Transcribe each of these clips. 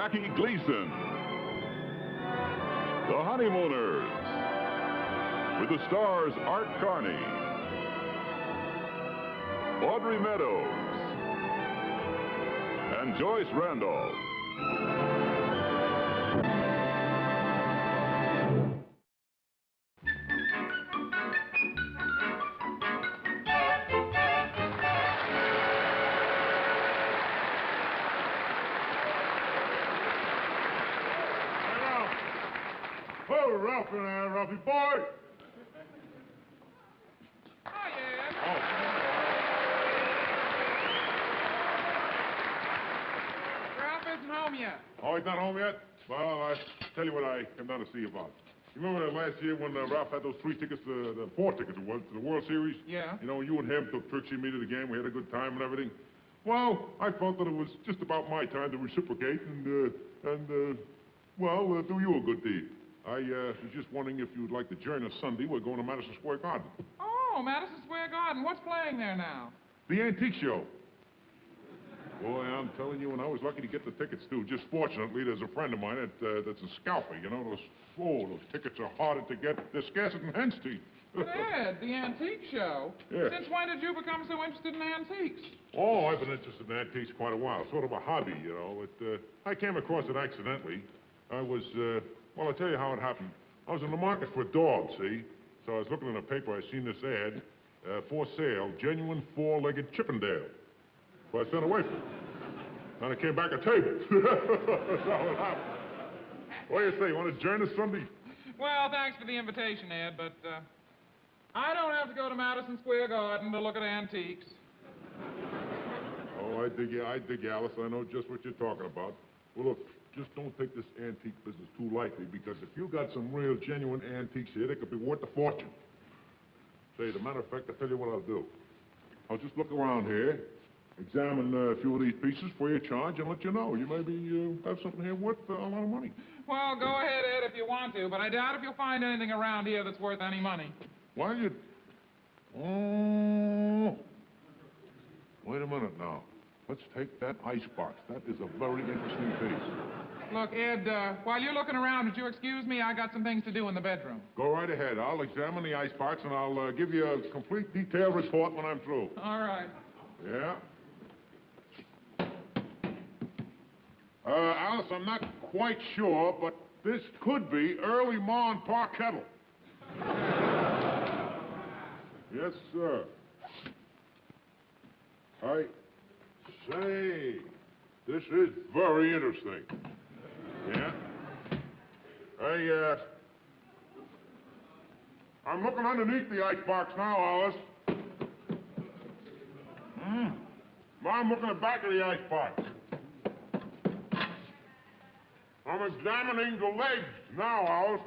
Jackie Gleason. The Honeymooners, with the stars Art Carney, Audrey Meadows, and Joyce Randolph. Oh, Ralph in there, Ralphie boy! Hi, Ed. Oh. Ralph isn't home yet. Oh, he's not home yet? Well, I tell you what I came down to see you about. You remember last year when Ralph had those 3 tickets, the 4 tickets it was, to the World Series? Yeah. You know, you and him took Trixie and me to the game. We had a good time and everything. Well, I felt that it was just about my time to reciprocate and do you a good deed. I was just wondering if you'd like to join us Sunday. We're going to Madison Square Garden. Oh, Madison Square Garden. What's playing there now? The Antique Show. Boy, I'm telling you, and I was lucky to get the tickets, too. Just fortunately, there's a friend of mine that's a scalper, you know. Those tickets are harder to get. They're scarcer than hen's teeth. But Ed, the Antique Show? Yeah. Since when did you become so interested in antiques? Oh, I've been interested in antiques quite a while. Sort of a hobby, you know. I came across it accidentally. Well, I'll tell you how it happened. I was in the market for a dog, see? So I was looking in the paper, I seen this ad, for sale, genuine 4-legged Chippendale. So I sent away from it. Then it came back a table. That's how it happened. What do you say, you want to join us Sunday? Well, thanks for the invitation, Ed, but, I don't have to go to Madison Square Garden to look at antiques. Oh, I dig you, Alice. I know just what you're talking about. Well, look, just don't take this antique business too lightly, because if you got some real, genuine antiques here, they could be worth a fortune. Say, as a matter of fact, I'll tell you what I'll do. I'll just look around here, examine a few of these pieces free of charge, and let you know. You maybe have something here worth a lot of money. Well, go ahead, Ed, if you want to, but I doubt if you'll find anything around here that's worth any money. Why you... Oh... Wait a minute now. Let's take that icebox. That is a very interesting piece. Look, Ed, while you're looking around, would you excuse me? I got some things to do in the bedroom. Go right ahead. I'll examine the icebox, and I'll give you a complete detailed report when I'm through. All right. Yeah? Alice, I'm not quite sure, but this could be early morn park kettle. Yes, sir. I say, this is very interesting. Yeah? I'm looking underneath the icebox now, Alice. Now I'm looking at the back of the icebox. I'm examining the legs now, Alice.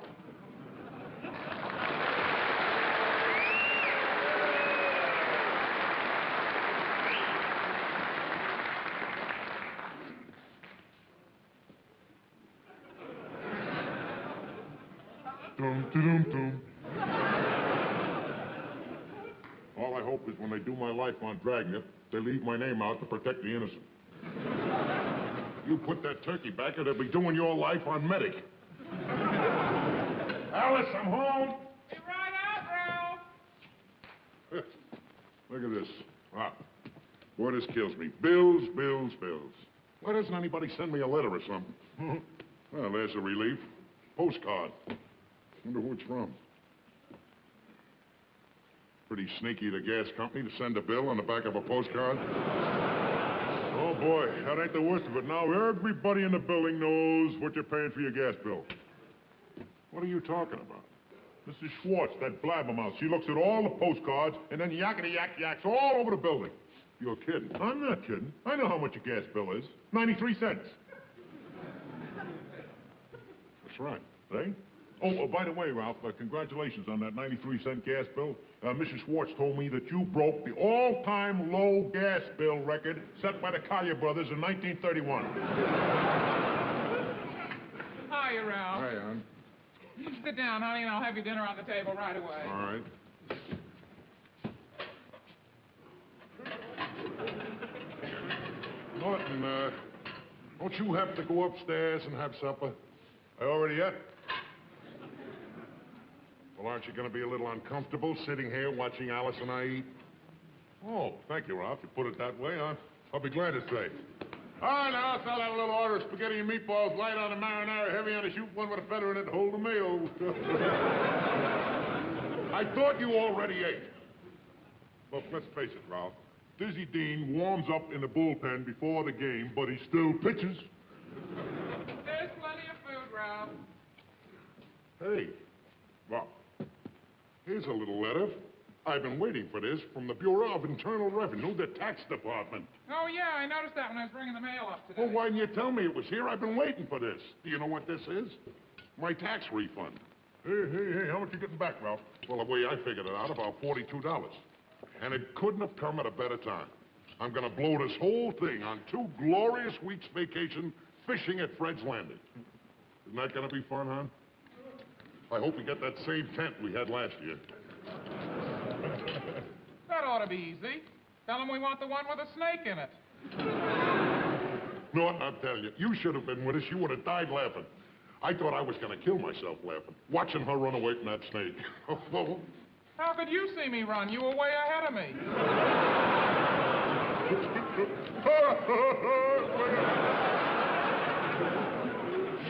Dum-de-dum-dum. All I hope is when they do my life on Dragnet, they leave my name out to protect the innocent. You put that turkey back, or they'll be doing your life on Medic. Alice, I'm home. Be right out, Ralph. Look at this. Wow. Boy, this kills me. Bills, bills, bills. Why doesn't anybody send me a letter or something? Well, there's a relief. Postcard. Wonder who it's from. Pretty sneaky, the gas company, to send a bill on the back of a postcard. Oh, boy, that ain't the worst of it. Now everybody in the building knows what you're paying for your gas bill. What are you talking about? Mrs. Schwartz, that blabbermouth, she looks at all the postcards and then yakety-yak-yaks all over the building. You're kidding. I'm not kidding. I know how much your gas bill is. 93 cents. That's right, eh? Oh, by the way, Ralph, congratulations on that 93-cent gas bill. Mrs. Schwartz told me that you broke the all-time low gas bill record set by the Collier brothers in 1931. Hi, Ralph. Hi, Ann. Sit down, honey, and I'll have your dinner on the table right away. All right. Norton, Don't you have to go upstairs and have supper? I already ate. Well, aren't you going to be a little uncomfortable sitting here watching Alice and I eat? Oh, thank you, Ralph. You put it that way, I'll be glad to say. All right, now, I'll have a little order of spaghetti and meatballs, light on the marinara, heavy on the shoot, one with a feather in it, hold the mayo. I thought you already ate. Look, let's face it, Ralph. Dizzy Dean warms up in the bullpen before the game, but he still pitches. There's plenty of food, Ralph. Hey, well, here's a little letter. I've been waiting for this from the Bureau of Internal Revenue, the tax department. Oh, yeah, I noticed that when I was bringing the mail up today. Well, why didn't you tell me it was here? I've been waiting for this. Do you know what this is? My tax refund. Hey, how much you getting back, Ralph? Well, the way I figured it out, about $42. And it couldn't have come at a better time. I'm gonna blow this whole thing on 2 glorious weeks vacation fishing at Fred's Landing. Isn't that gonna be fun, hon? I hope we get that same tent we had last year. That ought to be easy. Tell them we want the one with a snake in it. No, I'm telling you, you should have been with us. You would have died laughing. I thought I was going to kill myself laughing, watching her run away from that snake. How could you see me run? You were way ahead of me.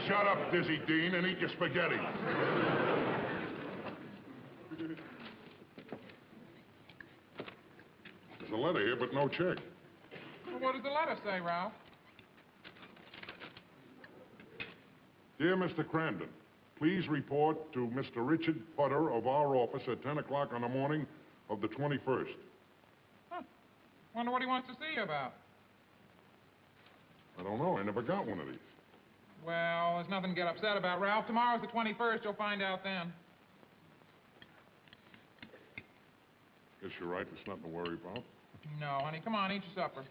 Shut up, Dizzy Dean, and eat your spaghetti. There's a letter here, but no check. Well, what does the letter say, Ralph? Dear Mr. Crandon, please report to Mr. Richard Putter of our office at 10 o'clock on the morning of the 21st. Huh. Wonder what he wants to see you about. I don't know. I never got one of these. Well, there's nothing to get upset about, Ralph. Tomorrow's the 21st. You'll find out then. Guess you're right. There's nothing to worry about. No, honey. Come on, eat your supper.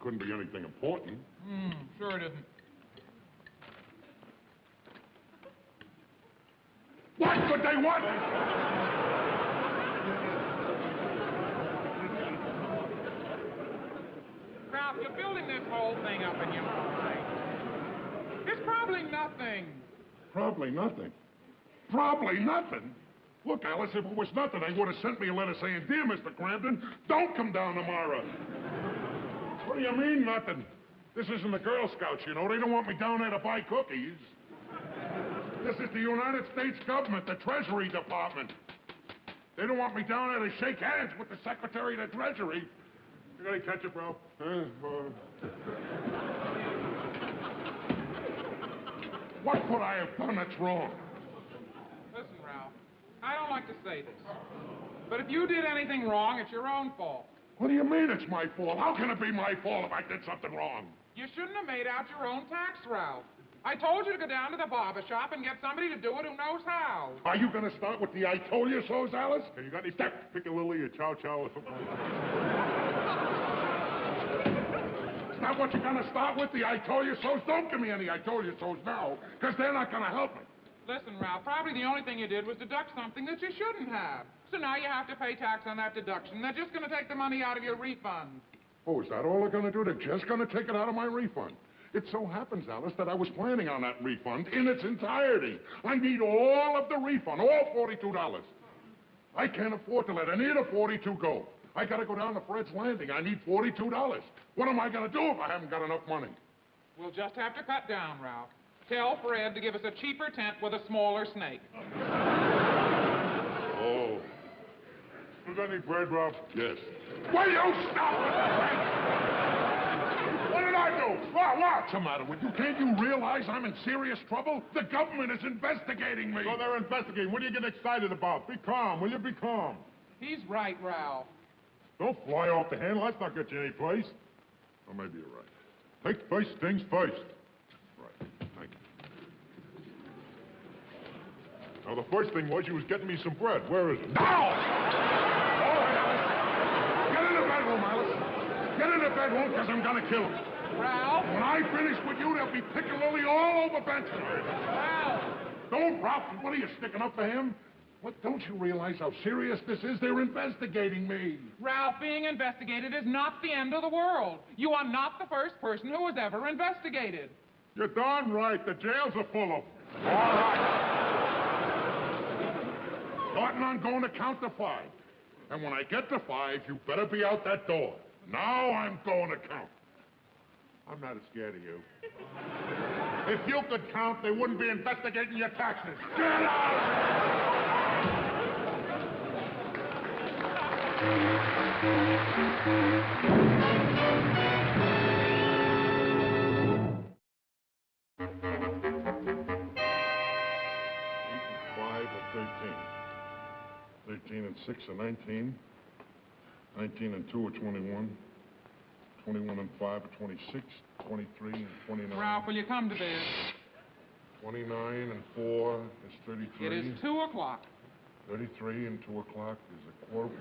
Couldn't be anything important. Sure it isn't. What could they want? Ralph, you're building this whole thing up in your mind. It's probably nothing. Probably nothing. Probably nothing? Look, Alice, if it was nothing, they would have sent me a letter saying, Dear Mr. Crampton, don't come down tomorrow. What do you mean, nothing? This isn't the Girl Scouts, you know. They don't want me down there to buy cookies. This is the United States government, the Treasury Department. They don't want me down there to shake hands with the Secretary of the Treasury. You got any ketchup, Ralph? What could I have done that's wrong? Listen, Ralph, I don't like to say this, but if you did anything wrong, it's your own fault. What do you mean it's my fault? How can it be my fault if I did something wrong? You shouldn't have made out your own tax, Ralph. I told you to go down to the barber shop and get somebody to do it who knows how. Are you going to start with the I told you so's, Alice? Hey, you got any piccalilli or chow chow or something? Is that what you're going to start with, the I told you so's? Don't give me any I told you so's now, because they're not going to help me. Listen, Ralph, probably the only thing you did was deduct something that you shouldn't have. So now you have to pay tax on that deduction. They're just going to take the money out of your refund. Oh, is that all they're going to do? They're just going to take it out of my refund. It so happens, Alice, that I was planning on that refund in its entirety. I need all of the refund, all $42. I can't afford to let any of the 42 go. I got to go down to Fred's Landing. I need $42. What am I going to do if I haven't got enough money? We'll just have to cut down, Ralph. Tell Fred to give us a cheaper tent with a smaller snake. Oh. You got any bread, Ralph? Yes. Will you stop it? What did I do? What's the matter with you? Can't you realize I'm in serious trouble? The government is investigating me. So they're investigating. What are you getting excited about? Be calm. Will you be calm? He's right, Ralph. Don't fly off the handle. That's not get you any place. Well, maybe you're right. Take first things first. Right. Thank you. Now, the first thing was you was getting me some bread. Where is it? Now! All right, Alice. Get in the bedroom, Alice. Get in the bedroom, because I'm going to kill him. Ralph? When I finish with you, there'll be piccalilli all over Benson. Ralph! Don't, Ralph. What are you, sticking up for him? What, don't you realize how serious this is? They're investigating me. Ralph, being investigated is not the end of the world. You are not the first person who was ever investigated. You're darn right. The jails are full of them. All right. Starting on going to count to 5. And when I get to 5, you better be out that door. Now I'm going to count. I'm not as scared of you. If you could count, they wouldn't be investigating your taxes. Get out! 5 or 13. 13 and 6 are 19. 19 and 2 are 21. 21 and 5 are 26. 23 and 29. Ralph, will you come to bed? 29 and 4 is 33. It is 2 o'clock. 33 and 2 o'clock is a quarter.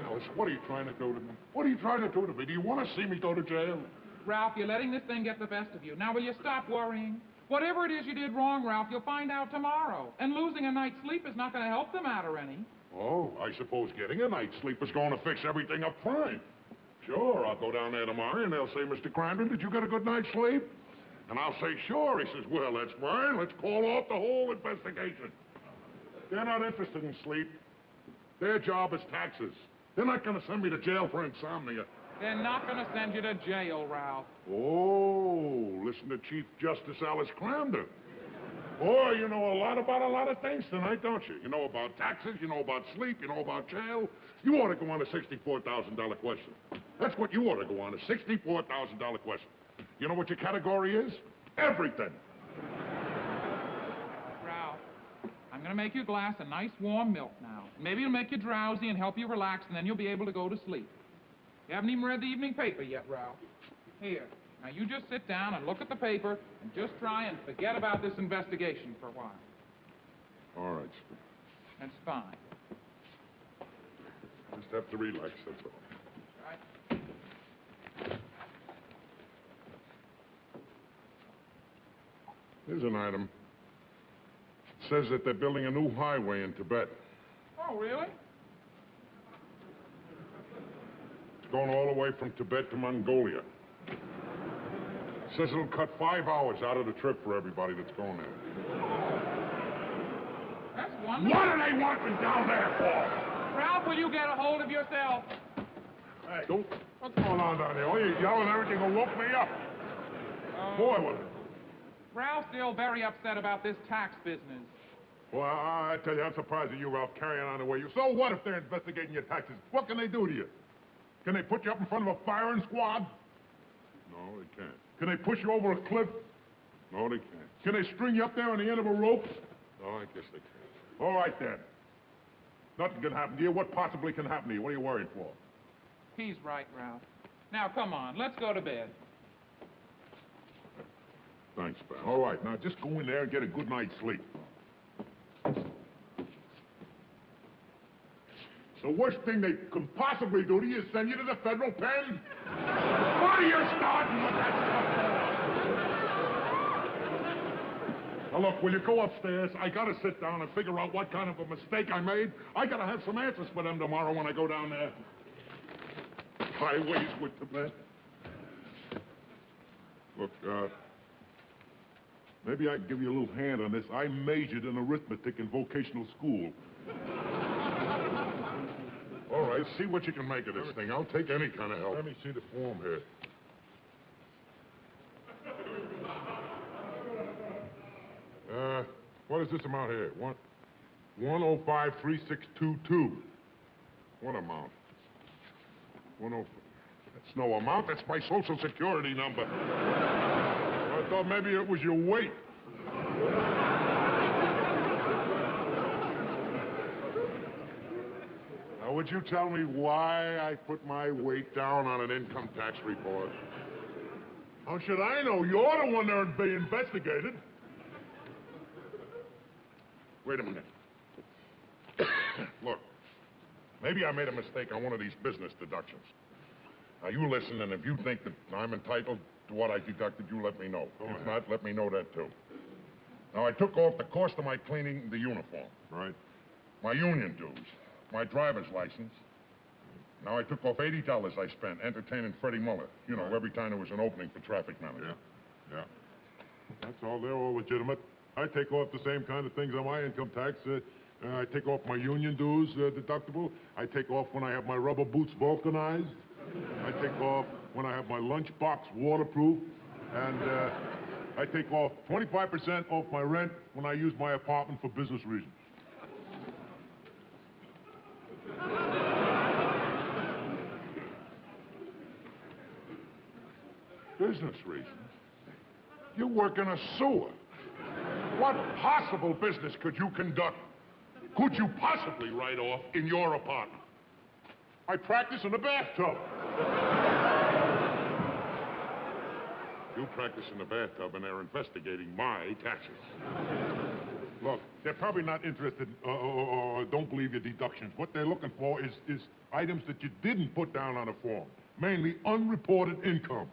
Alice, what are you trying to do to me? What are you trying to do to me? Do you want to see me go to jail? Ralph, you're letting this thing get the best of you. Now, will you stop worrying? Whatever it is you did wrong, Ralph, you'll find out tomorrow. And losing a night's sleep is not going to help the matter any. Oh, I suppose getting a night's sleep is going to fix everything up fine. Sure, I'll go down there tomorrow, and they'll say, Mr. Crandon, did you get a good night's sleep? And I'll say, sure. He says, well, that's fine. Let's call off the whole investigation. They're not interested in sleep. Their job is taxes. They're not going to send me to jail for insomnia. They're not going to send you to jail, Ralph. Oh, listen to Chief Justice Alice Crandon. Boy, you know a lot about a lot of things tonight, don't you? You know about taxes, you know about sleep, you know about jail. You ought to go on a $64,000 question. That's what you ought to go on, a $64,000 question. You know what your category is? Everything. Ralph, I'm going to make you a glass of nice warm milk now. Maybe it'll make you drowsy and help you relax, and then you'll be able to go to sleep. You haven't even read the evening paper yet, Ralph. Here. Now, you just sit down and look at the paper and just try and forget about this investigation for a while. All right, Spring. That's fine. Just have to relax, that's all. Right? Here's an item. It says that they're building a new highway in Tibet. Oh, really? It's going all the way from Tibet to Mongolia. Says it'll cut 5 hours out of the trip for everybody that's going there. That's wonderful. What do they want me down there for? Ralph, will you get a hold of yourself? Hey, what's going on down there? Oh, you're yelling everything will woke me up. Boy, what... Ralph's still very upset about this tax business. Well, I tell you, I'm surprised at you, Ralph, carrying on the way you... So what if they're investigating your taxes? What can they do to you? Can they put you up in front of a firing squad? No, they can't. Can they push you over a cliff? No, they can't. Can they string you up there on the end of a rope? No, I guess they can't. All right, then. Nothing can happen to you. What possibly can happen to you? What are you worried for? He's right, Ralph. Now, come on, let's go to bed. Thanks, pal. All right, now just go in there and get a good night's sleep. The worst thing they can possibly do to you is send you to the federal pen. What are you starting with that stuff for? Now, look, will you go upstairs? I gotta sit down and figure out what kind of a mistake I made. I gotta have some answers for them tomorrow when I go down there. Highways with Tibet. Look, maybe I can give you a little hand on this. I majored in arithmetic in vocational school. All right, see what you can make of this thing. I'll take any kind of help. Let me see the form here. What is this amount here? 1053622. What amount? 105. That's no amount. That's my Social Security number. I thought maybe it was your weight. Now, would you tell me why I put my weight down on an income tax report? How should I know? You're the one there being investigated. Wait a minute. Look, maybe I made a mistake on one of these business deductions. Now, you listen, and if you think that I'm entitled to what I deducted, you let me know. If not, let me know that, too. Now, I took off the cost of my cleaning the uniform. Right. My union dues, my driver's license. Now, I took off $80 I spent entertaining Freddie Muller. You know, every time there was an opening for traffic manager. Yeah. That's all. They're all legitimate. I take off the same kind of things on my income tax. I take off my union dues deductible. I take off when I have my rubber boots vulcanized. I take off when I have my lunchbox waterproof. And I take off 25% off my rent when I use my apartment for business reasons. Business reasons? You work in a sewer. What possible business could you conduct? Could you possibly write off in your apartment? I practice in the bathtub. You practice in the bathtub and they're investigating my taxes. Look, they're probably not interested or don't believe your deductions. What they're looking for is items that you didn't put down on a form, mainly unreported income.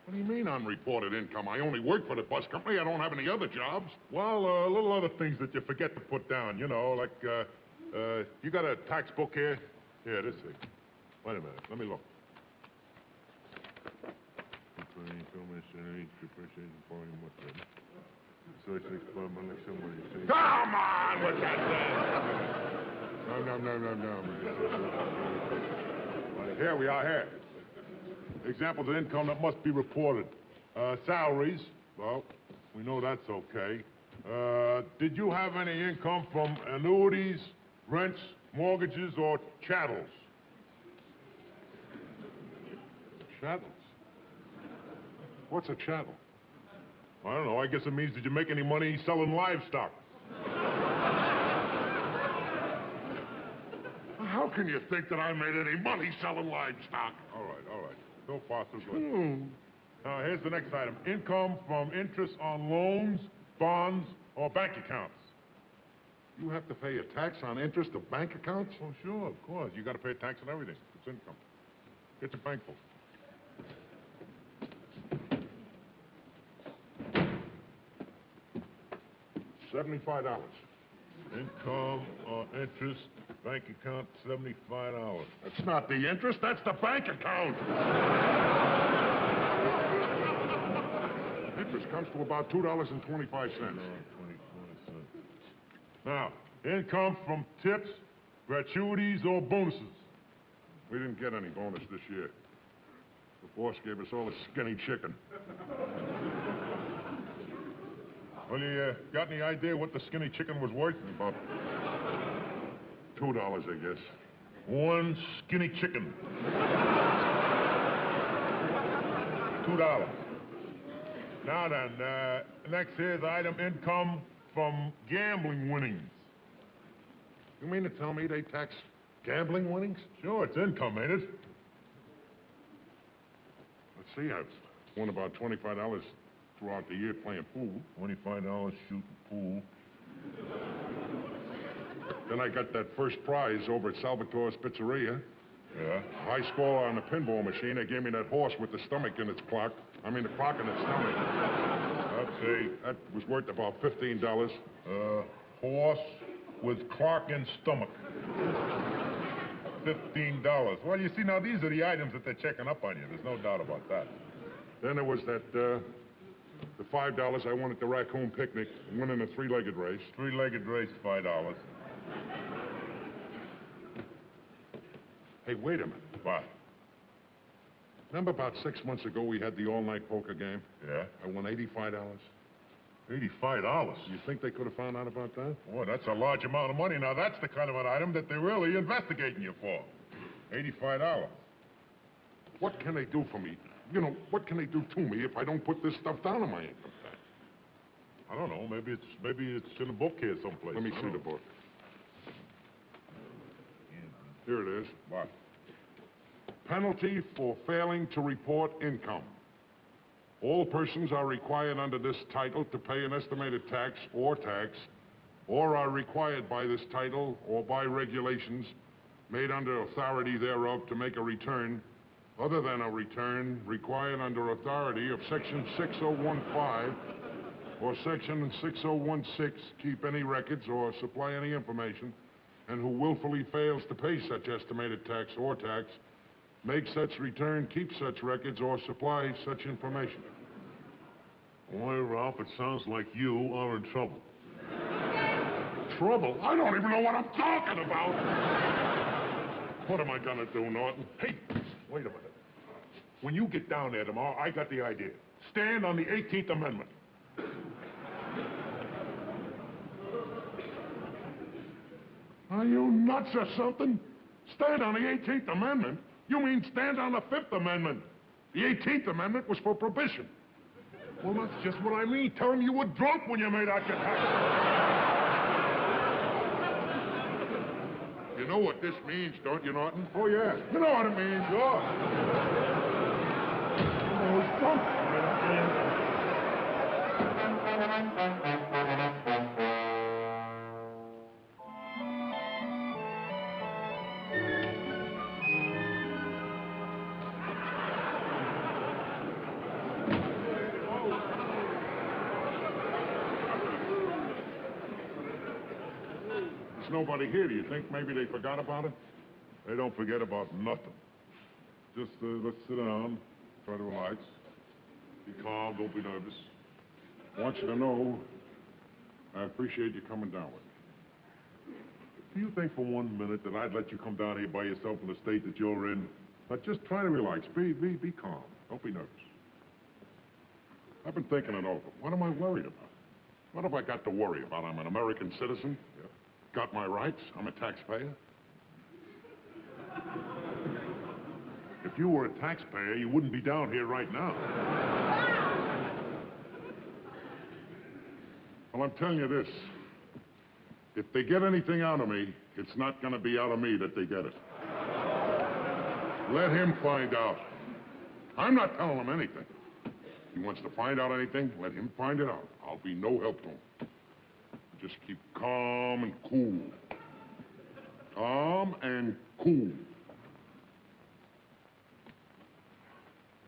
What do you mean unreported income? I only work for the bus company. I don't have any other jobs. Well, little other things that you forget to put down, you know, like, you got a tax book here? Here, this thing. Wait a minute, let me look. Come on with that thing! No. Here we are, here. Examples of income that must be reported. Salaries, well, we know that's okay. Did you have any income from annuities, rents, mortgages, or chattels? Chattels? What's a chattel? I don't know, I guess it means did you make any money selling livestock? How can you think that I made any money selling livestock? All right. So far, so good. Now, here's the next item. Income from interest on loans, bonds, or bank accounts. You have to pay a tax on interest of bank accounts? Oh, sure, of course. You got to pay a tax on everything. It's income. Get your bank book. $75. Income on interest, bank account, $75. That's not the interest, that's the bank account. Interest comes to about $2.25. Now, income from tips, gratuities, or bonuses. We didn't get any bonus this year. The boss gave us all a skinny chicken. Well, you got any idea what the skinny chicken was worth? About $2, I guess. One skinny chicken. $2. Now then, next here's item income from gambling winnings. You mean to tell me they tax gambling winnings? Sure, it's income, ain't it? Let's see, I've won about $25 throughout the year playing pool. $25 shooting pool. Then I got that first prize over at Salvatore's Pizzeria. Yeah? High score on the pinball machine. They gave me that horse with the stomach in its clock. I mean, the clock in its stomach. That was worth about $15. Horse with clock and stomach. $15. Well, you see, now, these are the items that they're checking up on you. There's no doubt about that. Then there was that, the $5 I won at the raccoon picnic, winning a three-legged race. Three-legged race, $5. Hey, wait a minute. What? Remember about 6 months ago we had the all-night poker game? Yeah? I won $85. $85? You think they could have found out about that? Boy, that's a large amount of money. Now, that's the kind of an item that they're really investigating you for. $85. What can they do for me? You know, what can they do to me if I don't put this stuff down on my income tax? I don't know. Maybe it's in a book here someplace. Let me see the book. Here it is. What? Penalty for failing to report income. All persons are required under this title to pay an estimated tax, or are required by this title or by regulations made under authority thereof to make a return other than a return required under authority of Section 6015 or Section 6016 keep any records or supply any information, and who willfully fails to pay such estimated tax or tax, make such return, keep such records, or supply such information. Boy, Ralph, it sounds like you are in trouble. Trouble? I don't even know what I'm talking about. What am I gonna do, Norton? Hey, wait a minute. When you get down there tomorrow, I got the idea. Stand on the 18th Amendment. Are you nuts or something? Stand on the 18th Amendment? You mean stand on the 5th Amendment? The 18th Amendment was for prohibition. Well, that's just what I mean. Tell him you were drunk when you made out your tax. You know what this means, don't you, Norton? Oh, yeah. You know what it means. Sure. Oh, drunk. There's nobody here. Do you think maybe they forgot about it? They don't forget about nothing. Just, let's sit down, try to relax. Be calm, don't be nervous. I want you to know I appreciate you coming down with me. Do you think for 1 minute that I'd let you come down here by yourself in the state that you're in? Now, just try to relax. Be calm. Don't be nervous. I've been thinking it over. What am I worried about? What have I got to worry about? I'm an American citizen. Yeah. Got my rights. I'm a taxpayer. If you were a taxpayer, you wouldn't be down here right now. Well, I'm telling you this. If they get anything out of me, it's not going to be out of me that they get it. Let him find out. I'm not telling him anything. If he wants to find out anything, let him find it out. I'll be no help to him. Just keep calm and cool. Calm and cool.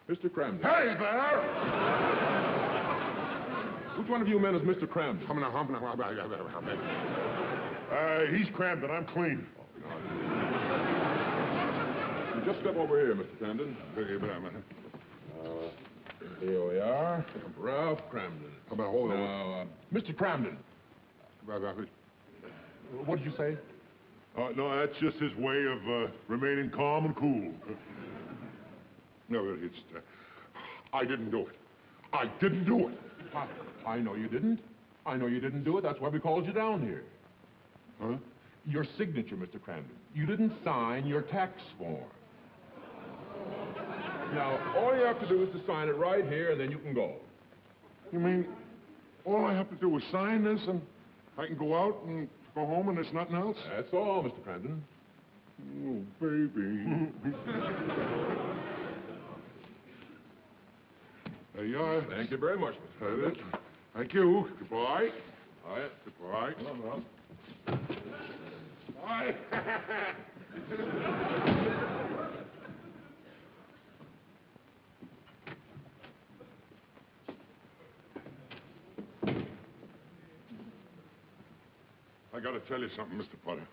Mr. Cramden. Hey there! Which one of you men is Mr. Cramden? He's crammed and I'm clean. You just step over here, Mr. Cramden. Here we are. Ralph Cramden. Hold on. Now, Mr. Cramden. What did you say? No, that's just his way of remaining calm and cool. No, it's... I didn't do it. I didn't do it. I know you didn't. I know you didn't do it. That's why we called you down here. Huh? Your signature, Mr. Cramden. You didn't sign your tax form. Now, all you have to do is to sign it right here, and then you can go. You mean all I have to do is sign this and I can go out and go home and there's nothing else? That's all, Mr. Cramden. Oh, baby. There you are. Thank you very much, Mr. Cramden. Thank you. Goodbye. All right. Goodbye. Well. Bye. I gotta tell you something, Mr. Potter.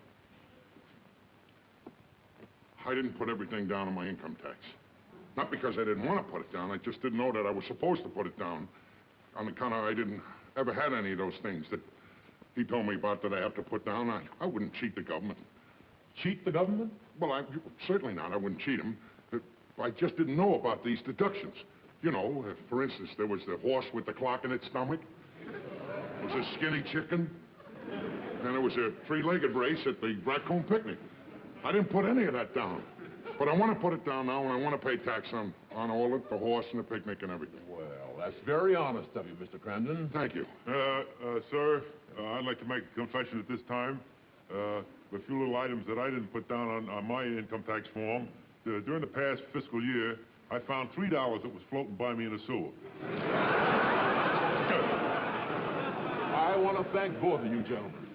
I didn't put everything down on my income tax. Not because I didn't want to put it down. I just didn't know that I was supposed to put it down. On account of I didn't ever had any of those things that he told me about that I have to put down. I wouldn't cheat the government. Cheat the government? Well, certainly not. I wouldn't cheat him. I just didn't know about these deductions. You know, for instance, there was the horse with the clock in its stomach. There was a skinny chicken. And there was a three-legged race at the raccoon picnic. I didn't put any of that down. But I want to put it down now, and I want to pay tax on all of it, the horse and the picnic and everything. Well, that's very honest of you, Mr. Cramden. Thank you. Sir, I'd like to make a confession at this time. A few little items that I didn't put down on my income tax form. During the past fiscal year, I found $3 that was floating by me in the sewer. I want to thank both of you gentlemen.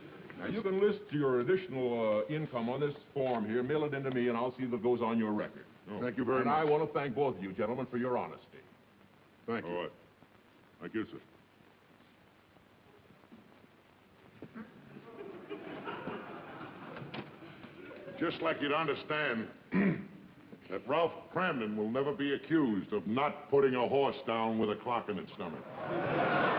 Now, you can list your additional income on this form here, mail it in to me, and I'll see that it goes on your record. Oh, thank you very much. much. And I want to thank both of you gentlemen for your honesty. Thank you. All right. Thank you, sir. Just like you'd understand that Ralph Cramden will never be accused of not putting a horse down with a clock in its stomach.